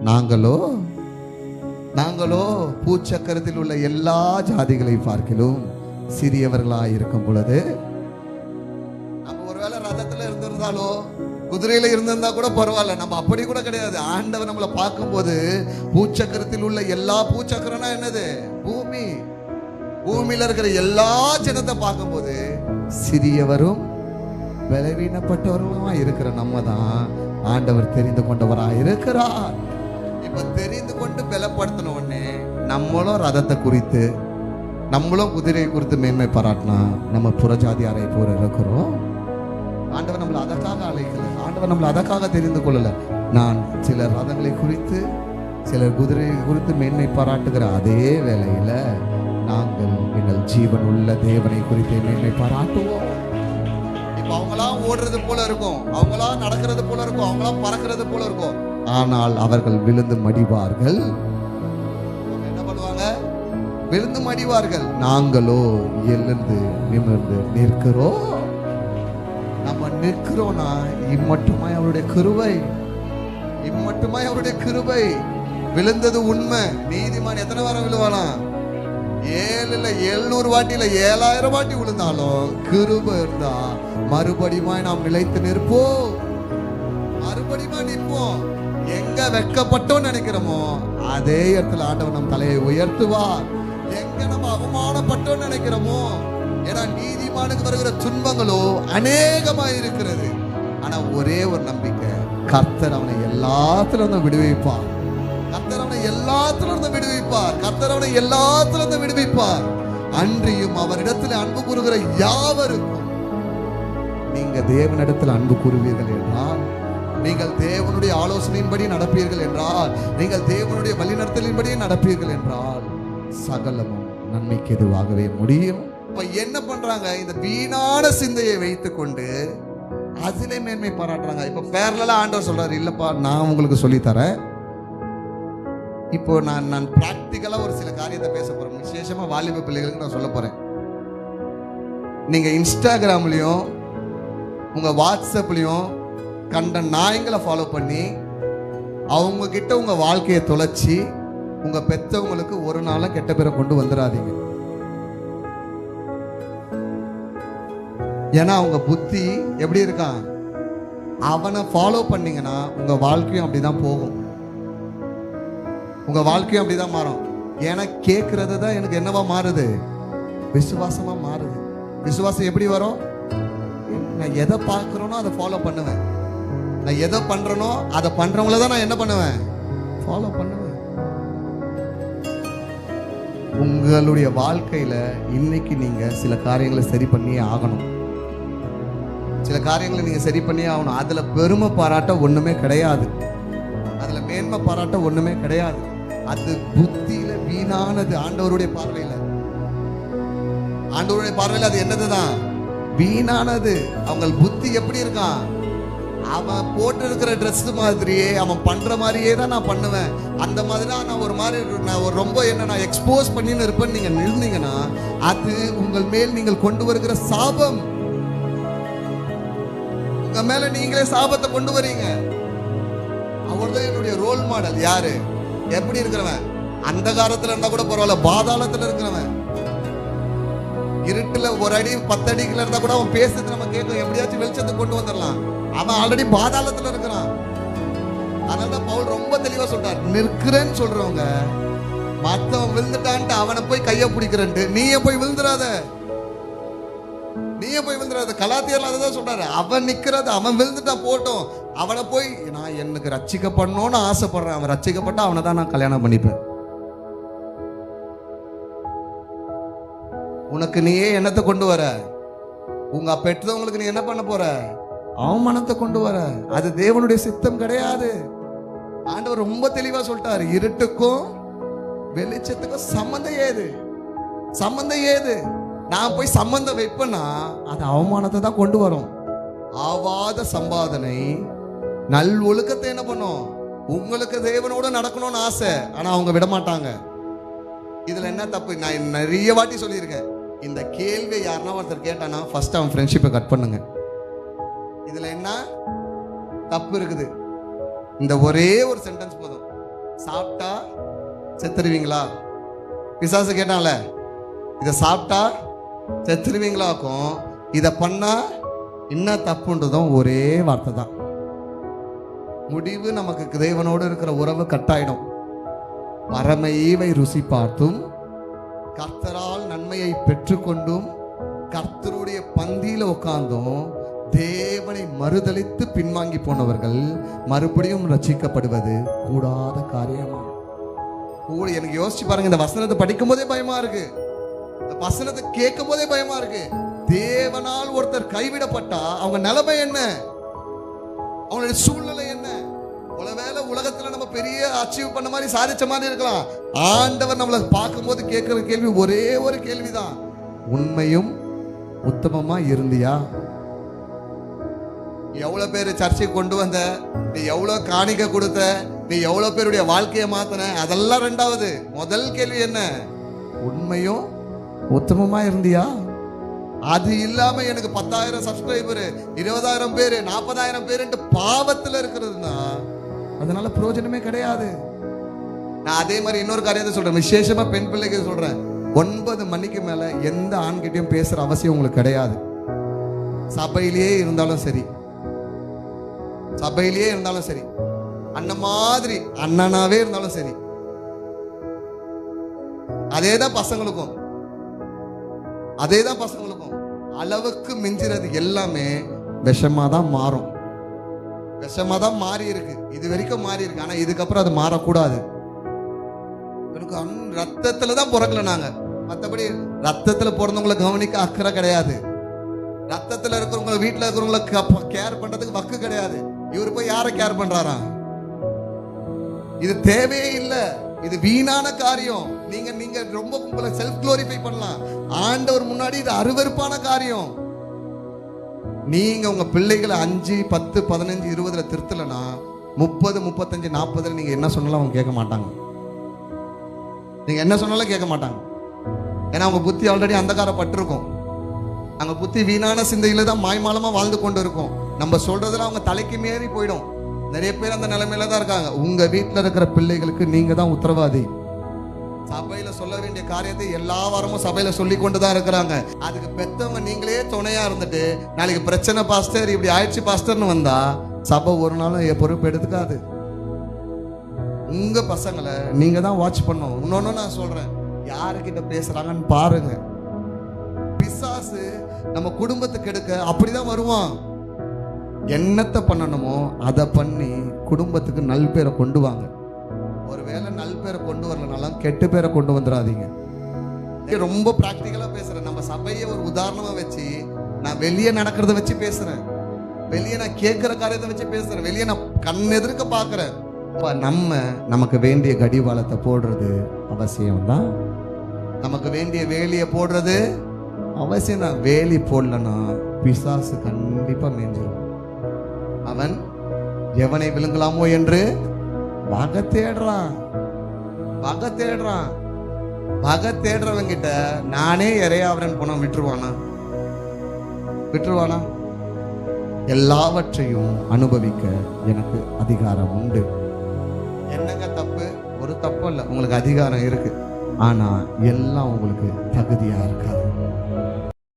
நாங்களோ பூச்சக்கரத்தில் உள்ள எல்லா ஜாதிகளை பார்க்கிலும் சிறியவர்களாய் இருக்கும் பொழுது, நம்ம ஒருவேளை ரதத்துல இருந்திருந்தாலோ குதிரையில இருந்திருந்தா கூட பரவாயில்ல, நம்ம அப்படி கூட கிடையாது. ஆண்டவர் நம்மளை பார்க்கும்போது பூச்சக்கரத்தில் உள்ள எல்லா, பூச்சக்கரம்னா என்னது? பூமியில இருக்கிற எல்லா ஜனத்தை பார்க்கும்போது சிறியவரும் பலவீனப்பட்டவர்களுமா இருக்கிற நம்ம தான் ஆண்டவர் தெரிந்து கொண்டவராய் இருக்கிறார். இப்ப தெரிந்து கொண்டு பலப்படுத்தின உடனே நம்மளும் ரதத்தை குறித்து, நம்மளும் குதிரையை குறித்து மேன்மை பாராட்டினா நம்ம புறஜாதியாரை போற இருக்கிறோம். ஆண்டவர் நம்மளை அதற்காக அழைக்கல, ஆண்டவர் நம்மளை அதற்காக தெரிந்து கொள்ளல. நான் சிலர் ரதங்களை குறித்து, சிலர் குதிரையை குறித்து மேன்மை பாராட்டுகிற அதே வேளையில நாங்கள் எங்கள் ஜீவன் உள்ள தேவனை குறித்து மேன்மை பாராட்டுவோம். இப்ப அவங்களாம் ஓடுறது போல இருக்கும், அவங்களாம் நடக்கிறது போல இருக்கும், அவங்களாம் பறக்கிறது போல இருக்கும். ஆனால் அவர்கள் விழுந்து மடிவார்கள். என்ன பண்ணுவாங்க? விழுந்து மடிவார்கள். நாங்களோ எழுந்து நிமிர்ந்து நிற்கிறோம். நம்ம நிற்கிறோம்னா இம்மட்டுமாய் அவருடைய கிருபை, இம்மட்டுமாய் அவருடைய கிருபை. விழுந்தது உண்மை. நீதிமான் எத்தனை வாரம் விழுவானா? 700 வாட்டி இல்ல 7000 வாட்டி விழுந்தாலும் கிருபை இருந்தா மறுபடியும் நாம் நிலைத்து நிற்போம், மறுபடியும் நிற்போம். எங்க வெட்கப்பட்டோம் நினைக்கிறோமோ அதே இடத்துல ஆண்டவர் நம் தலையை உயர்த்துவார். எங்க நம்ம அவமானப்பட்டோம் நினைக்கிறோமோ, ஏன்னா நீதிமானுக்கு வருகிற துன்பங்களோ அநேகமா இருக்கிறது. ஆனா ஒரே ஒரு நம்பிக்கை, கர்த்தர் அவனை எல்லாத்துல இருந்து விடுவிப்பார், கர்த்தர் அவனை எல்லாத்துல இருந்து விடுவிப்பார், கர்த்தர் அவனை எல்லாத்துல இருந்து விடுவிப்பார். அன்றியும் அவரிடத்தில் அன்பு கூறுகிற யாவருக்கும், நீங்க தேவனிடத்தில் அன்பு கூறுவீர்கள் என்றால், நீங்கள் தேவனுடைய ஆலோசனையின்படி நடப்பீர்கள் என்றால், நீங்கள் தேவனுடைய வழிநடத்தலின்படி நடப்பீர்கள் என்றால் சகலமும் நன்மைக்கு எதுவாகவே முடியும். இப்ப என்ன பண்றாங்க? இந்த வீணான சிந்தையை வைத்துக் கொண்டு அதிலே மேன்மை பாராட்டுறாங்க. இப்ப பேரலா ஆண்டவர் சொல்றாரு, இல்லப்பா நான் உங்களுக்கு சொல்லி தரேன். இப்போ நான் பிராக்டிக்கலா ஒரு சில காரியத்தை பேச போறேன். விசேஷமா வாலிப பிள்ளைகளுக்கு நான் சொல்ல போறேன். நீங்க இன்ஸ்டாகிராம்லயும் உங்க வாட்ஸ்அப்லயும் கண்ட நாயங்களை ஃபாலோ பண்ணி அவங்க கிட்ட உங்க வாழ்க்கையை தொலைச்சி உங்க பெற்றவங்களுக்கு ஒரு நாளும் கெட்ட பேரை கொண்டு வந்துடாதீங்க. ஏன்னா அவங்க புத்தி எப்படி இருக்கான், அவனை ஃபாலோ பண்ணீங்கன்னா உங்க வாழ்க்கையும் அப்படிதான் போகும், உங்க வாழ்க்கையும் அப்படிதான் மாறும். ஏன்னா கேட்கறது தான் எனக்கு என்னவா மாறுது? விசுவாசமா மாறுது. விசுவாசம் எப்படி வரும்? நான் எதை பார்க்கிறேனோ அதை ஃபாலோ பண்ணுவேன், நான் எதை பண்றேனோ அதை பண்றவங்கள தான் நான் என்ன பண்ணுவேன்? ஃபாலோ பண்ணுவேன். உங்களுடைய வாழ்க்கையில இன்னைக்கு நீங்க சில காரியங்களை சரி பண்ணியே ஆகணும், சில காரியங்களை நீங்க சரி பண்ணியே ஆகணும். அதுல பெருமை பாராட்ட ஒண்ணுமே கிடையாது, அதுல மேன்மை பாராட்ட ஒண்ணுமே கிடையாது. அது புத்தியில வீணானது. ஆண்டவருடைய பார்வையில, ஆண்டவருடைய பார்வையில அது என்னதுதான்? வீணானது. அவங்க புத்தி எப்படி இருக்கான்? அவன் போட்டு இருக்கிற ட்ரெஸ் மாதிரியே, அவன் பண்ற மாதிரியே தான் நான் பண்ணுவேன், அந்த மாதிரி தான் நான் ஒரு மாதிரி நான் ஒரு ரொம்ப என்ன நான் எக்ஸ்போஸ் பண்ணின்னு இருப்பேன்னு நீங்க நிறுந்தீங்கன்னா அது உங்கள் மேல் நீங்கள் கொண்டு வருகிற சாபம். உங்க மேல நீங்களே சாபத்தை கொண்டு வரீங்க. அவர்தான் என்னுடைய ரோல் மாடல். யாரு? எப்படி இருக்கிறவன்? அந்த காலத்துல இருந்தா கூட பரவாயில்ல, பாதாளத்துல இருக்கிறவன். இருட்டுல ஒரு அடி 10 அடிக்குள்ள இருந்தா கூட அவன் பேசுறது நம்ம கேட்கும், எப்படியாச்சும் வெளிச்சத்தை கொண்டு வந்துடலாம். அவன் ஆல்ரெடி பாதாளத்துல இருக்கிறான். அதனாலதான் பவுல் ரொம்ப தெளிவா சொல்றார், நிற்கிறேன்னு சொல்றவங்க மத்தவன் விழுந்துட்டான்ட்டு அவனை போய் கைய பிடிக்கிறேன்ட்டு நீயே போய் விழுந்துடாத, நீயே போய் விழுந்துடாத. கலாத்தியர்ல அதுதான் சொல்றாரு, அவன் நிக்கிறது, அவன் விழுந்துட்டா போட்டோம், அவனை போய் நான் எனக்கு ரட்சிக்கப்படணும்னு ஆசைப்படுறேன், அவன் ரட்சிக்கப்பட்டா அவனை தான் நான் கல்யாணம் பண்ணிப்பேன். உனக்கு நீயே என்னத்தை கொண்டு வர? உங்க பெற்றவங்களுக்கு நீ என்ன பண்ண போற? அவமானத்தை கொண்டு வர. அது தேவனுடைய சித்தம் கிடையாது. ஆண்டவர் ரொம்ப தெளிவா சொல்லிட்டாரு, இருட்டுக்கும் வெளிச்சத்துக்கும் சம்பந்தம் ஏது? சம்பந்தம் ஏது? நான் போய் சம்பந்தம் வைப்பேன்னா அது அவமானத்தை தான் கொண்டு வரும். ஆவாத சம்பாதனை நல் ஒழுக்கத்தை என்ன பண்ணும்? உங்களுக்கு தேவனோட நடக்கணும்னு ஆசை, ஆனா அவங்க விட மாட்டாங்க. இதுல என்ன தப்பு? நான் நிறைய வாட்டி சொல்லியிருக்கேன், இந்த கேள்வி யாருன்னா ஒருத்தர் கேட்டானா ஃபர்ஸ்ட் அவன் ஃப்ரெண்ட்ஷிப்பை கட் பண்ணுங்க. இதுல என்ன தப்பு இருக்குது? இந்த ஒரே ஒரு சென்டென்ஸ் போதும். சாப்பிட்டா செத்துருவீங்களா? பிசாசு கேட்டான்ல, இதை சாப்பிட்டா செத்துருவீங்களாக்கும், இதை பண்ணா இன்னும் தப்புன்றதும் ஒரே வார்த்தை தான். முடிவு நமக்கு தேவனோடு இருக்கிற உறவு கட்டாயிடும். பரமையை ருசி பார்த்தும் கர்த்தரால் நன்மையை பெற்றுக்கொண்டும் கர்த்தருடைய பந்தியில உட்கார்ந்தும் தேவனை மறுதலித்து பின்வாங்கி போனவர்கள் மறுபடியும் ரட்சிக்கப்படுவது கூடாத காரியமா? எனக்கு யோசிச்சு பாருங்க, இந்த வசனத்தை படிக்கும் போதே பயமா இருக்கு, இந்த வசனத்தை கேட்கும் போதே பயமா இருக்கு. தேவனால் ஒருத்தர் கைவிடப்பட்டா அவங்க நிலைமை என்ன, அவங்களுடைய சூழ்நிலை என்ன? ஒருவேளை உலகத்துல நம்ம பெரிய அச்சீவ் பண்ண மாதிரி சாதிச்ச மாதிரி இருக்கலாம். ஆண்டவர் நம்மளை பார்க்கும் போது கேட்கிற கேள்வி ஒரே ஒரு கேள்விதான், உண்மையும் உத்தமமா இருந்தியா? எவ்வளவு பேர் சர்ச்சைக்கு கொண்டு வந்த, நீ எவ்வளவு காணிக்க கொடுத்த, நீ எவ்வளவு பேருடைய வாழ்க்கையை மாத்தின, அதெல்லாம் ரெண்டாவது. முதல் கேள்வி என்ன, உண்மையும் உத்தமமா இருந்தியா? அது இல்லாம எனக்கு 10,000 சப்ஸ்கிரைபர், 20,000 பேரு, 40,000 பேரு பாவத்துல இருக்கிறதுனா அதனால பிரயோஜனமே கிடையாது. நான் அதே மாதிரி இன்னொரு காரியத்தை சொல்றேன், விசேஷமா பெண் பிள்ளைக்கு சொல்றேன். 9 மணிக்கு மேல எந்த ஆண்கிட்டையும் பேசுற அவசியம் உங்களுக்கு கிடையாது. சபையிலேயே இருந்தாலும் சரி, சபையிலேயே இருந்தாலும் சரி, அண்ணன் மாதிரி அண்ணனாவே இருந்தாலும் சரி, அதேதான் பசங்களுக்கும், அதேதான் பசங்களுக்கும். அளவுக்கு மிஞ்சிறது எல்லாமே விஷமா தான் மாறும், விஷமா தான் மாறி இருக்கு, இது வரைக்கும் மாறி இருக்கு. ஆனா இதுக்கப்புறம் அது மாறக்கூடாது. எனக்கு ரத்தத்துல தான் பிறக்கல நாங்க, மற்றபடி ரத்தத்துல பிறந்தவங்களை கவனிக்க அக்கறை கிடையாது. ரத்தத்துல இருக்கிறவங்க வீட்டுல இருக்கிறவங்களை கேர் பண்றதுக்கு வக்கு கிடையாது. இவரு போய் யாரை கேர் பண்றாரா? இது தேவையே இல்லை, இது வீணான காரியம். நீங்க ரொம்ப உங்களை செல்ஃப் குளோரிஃபை பண்ணலாம். ஆண்டவர் முன்னாடி இது அருவருப்பான காரியம். நீங்க உங்க பிள்ளைகளை 5, 10, 15, 20 திருத்தலனா 30, 35, 40 நீங்க என்ன சொன்னாலும் அவங்க கேட்க மாட்டாங்க. நீங்க என்ன சொன்னாலும் கேட்க மாட்டாங்க. ஏன்னா அவங்க புத்தி ஆல்ரெடி அந்தகாரப்பட்டிருக்கும். அவங்க புத்தி வீணான சிந்தையில தான் மாய்மாலமா வாழ்ந்து கொண்டு இருக்கும். நம்ம சொல்றதுல அவங்க தலைக்கு மீறி போயிடும். நிறைய பேர் அந்த நிலைமையில தான் இருக்காங்க. உங்க வீட்டுல இருக்கிற பிள்ளைகளுக்கு நீங்க தான் உத்தரவாதி. சபையில சொல்ல வேண்டிய காரியத்தை எல்லா வாரமும் சபையில சொல்லி கொண்டுதான் இருக்கிறாங்க. அதுக்கு பெத்தவங்க நீங்களே துணையா இருந்துட்டு நாளைக்கு பிரச்சனை பாஸ்டர் இப்படி ஆயிடுச்சு பாஸ்டர்னு வந்தா சபை ஒரு நாளும் பொறுப்பு எடுத்துக்காது. உங்க பசங்களை நீங்க தான் வாட்ச் பண்ணணும். இன்னொன்னு நான் சொல்றேன், யாருக்கிட்ட பேசுறாங்கன்னு பாருங்க. பிசாசு நம்ம குடும்பத்துக்கு எடுக்க அப்படிதான் வருவான். என்னத்தை பண்ணணுமோ அதை பண்ணி குடும்பத்துக்கு நல் பேரை கொண்டு வாங்க. ஒருவேளை நல் பேரை கொண்டு வரலனாலும் கெட்டு பேரை கொண்டு வந்துடாதீங்க. ரொம்ப பிராக்டிக்கலா பேசுறேன். நம்ம சபையை ஒரு உதாரணமா வச்சு நான் வெளியே நடக்கிறத வச்சு பேசுறேன், வெளியே நான் கேட்கிற காரியத்தை வச்சு பேசுறேன், வெளியே நான் கண் எதிர்க்க பாக்குறேன். நமக்கு வேண்டிய கடிவாளத்தை போடுறது அவசியம் தான். நமக்கு வேண்டிய வேலியை போடுறது அவசியம் தான். வேலி போடலன்னா பிசாசு கண்டிப்பா மேஞ்சிடும். அவன் எவனை விழுங்கலாமோ என்று வகை தேடுறான், வகை தேடுறான். வகை தேடுறவங்கிட்ட நானே இறையாவரன் பணம் விட்டுருவானா? விட்டுருவானா? எல்லாவற்றையும் அனுபவிக்க எனக்கு அதிகாரம் உண்டு. என்னங்க தப்பு? ஒரு தப்பு இல்லை, உங்களுக்கு அதிகாரம் இருக்கு. ஆனா எல்லாம் உங்களுக்கு தகுதியா இருக்காது.